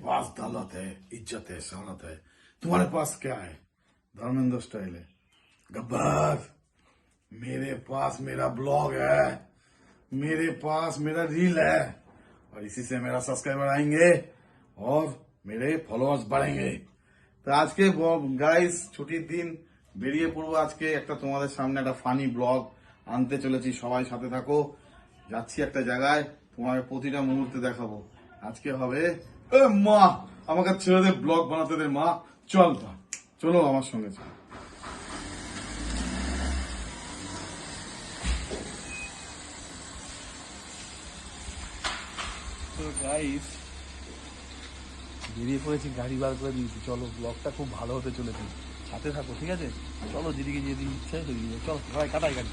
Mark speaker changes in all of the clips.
Speaker 1: पास दौलत है, इज्जत है, शौहरत है, तुम्हारे पास क्या है? धर्मेंद्र स्टाइल है। गब्बर, मेरे पास मेरा ब्लॉग है, मेरे पास मेरा रील है, और इसी से मेरा सब्सक्राइबर आएंगे और मेरे फॉलोअर्स बढ़ेंगे। তো আজকে গাইস ছুটির দিন বেরিয়ে পড়বো। আজকে একটা তোমাদের সামনে একটা ফানি ব্লগ আনতে চলেছি, সবাই সাথে থাকো। যাচ্ছি একটা জায়গায়, তোমাকে প্রতিটা মুহূর্তে দেখাবো। আজকে হবে এ মা, আমাকে ছেড়ে দে, ব্লগ বানাতে দে মা, চল না, চলো আমার সঙ্গে চল। তো গাইস বেরিয়ে পড়েছি, গাড়ি বার করে দিয়েছি। চলো, ব্লগটা খুব ভালো হতে চলেছে, সাথে থাকো, ঠিক আছে? চলো, যেদিকে যেদিকে ইচ্ছে সেদিকে চলো, সবাই কাটাই গাড়ি।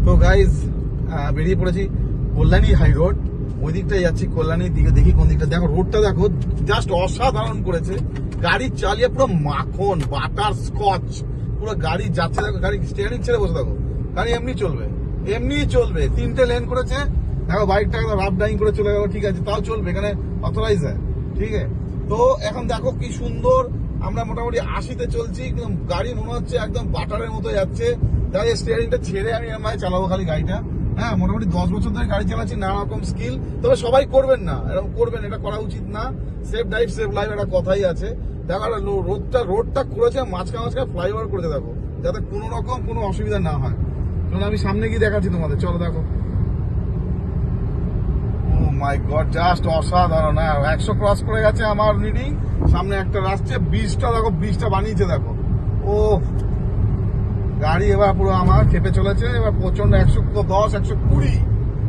Speaker 1: তো গাইজ বেরিয়ে পড়েছি কল্যাণী হাই রোড, ওই দিকটাই যাচ্ছি, কল্যাণীর দিকে। দেখি কোন দিকটা, দেখো রোডটা দেখো, জাস্ট অসাধারণ করেছে। গাড়ি চালিয়ে পুরো মাখন, বাটার স্কচ, পুরো গাড়ি যাচ্ছে। দেখো গাড়ি স্টিয়ারিং ছেড়ে বসে থাকো, গাড়ি এমনি চলবে, এমনি চলবে। 3টে লেন করেছে, দেখো বাইকটা একদম রাফ ডাইং করে চলে গেল, ঠিক আছে, তাও চলবে, এখানে অথরাইজ হয়, ঠিক আছে। তো এখন দেখো কি সুন্দর, আমরা মোটামুটি 80তে চলছি, গাড়ি মনে হচ্ছে একদম বাটারের মতো যাচ্ছে। তাই স্টিয়ারিংটা ছেড়ে আমি এমআই চালাবো খালি গাড়িটা। হ্যাঁ, মোটামুটি 10 বছর ধরে গাড়ি চালাচ্ছি, নানা রকম স্কিল। তবে সবাই করবেন না, এরকম করবেন, এটা করা উচিত না। সেফ ড্রাইভ সেফ লাইফ একটা কথাই আছে। দেখো রোডটা করেছে, মাঝখানে ফ্লাইওভার করেছে, দেখো, যাতে কোনো রকম কোনো অসুবিধা না হয়। কারণ আমি সামনে গিয়ে দেখাচ্ছি তোমাদের, চলো দেখো। ও মাই গড, জাস্ট অসাধারণ। 100 ক্রস করে গেছে আমার রিডিং, সামনে একটা আসছে 20টা, দেখো 20টা বানিয়েছে, দেখো। ও গাড়ি এবার পুরো আমার খেপে চলেছে, এবার প্রচন্ড 110,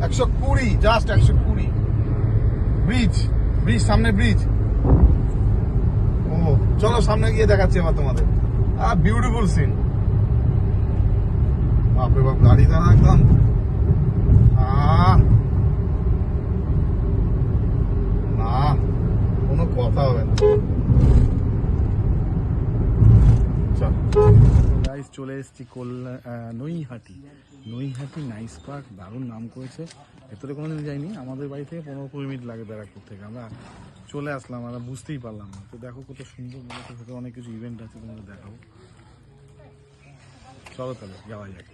Speaker 1: 120, জাস্ট 120। ব্রিজ সামনে, ব্রিজ। ও চলো সামনে গিয়ে দেখাচ্ছি এবার তোমাদের। বিউটিফুল সিন, বাপরে বাপ, গাড়ি দাঁড়া একদম। না, কোনো কথা হবে না। চলে এসেছি নৈহাটি নাইস পার্ক, দারুণ নাম করেছে। ভেতরে কোনোদিন যাইনি, আমাদের বাড়ি থেকে 15-20 মিনিট লাগে ব্যারাকপুর থেকে। আমরা চলে আসলাম, আমরা বুঝতেই পারলাম না। তো দেখো কত সুন্দর, মনে হচ্ছে ভেতরে অনেক কিছু ইভেন্ট আছে, তোমাদের দেখাবো। চলো তাহলে যাওয়া যাক।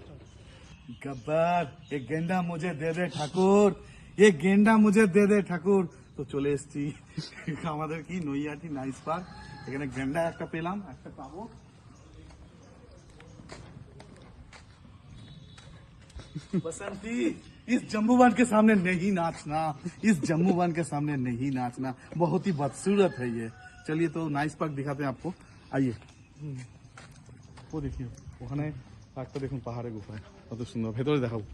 Speaker 1: গব্বর, এক গেন্ডা মুঝে দে দে ঠাকুর, এক গেন্ডা মুঝে দে দে ঠাকুর। তো চলে এসেছি আমাদের কি নৈহাটি নাইস পার্ক। এখানে গেন্ডা একটা পেলাম, একটা পাবো। बसंती, इस जम्बूबान के सामने नहीं नाचना, इस जम्बूबान के सामने नहीं नाचना, बहुत ही बदसूरत है ये। चलिए तो नाइस पार्क दिखाते हैं आपको, आइए। वो देखिए, ওখানে একটা দেখুন পাহাড়ে গুফায়, কত সুন্দর, ভেতরে দেখাবো।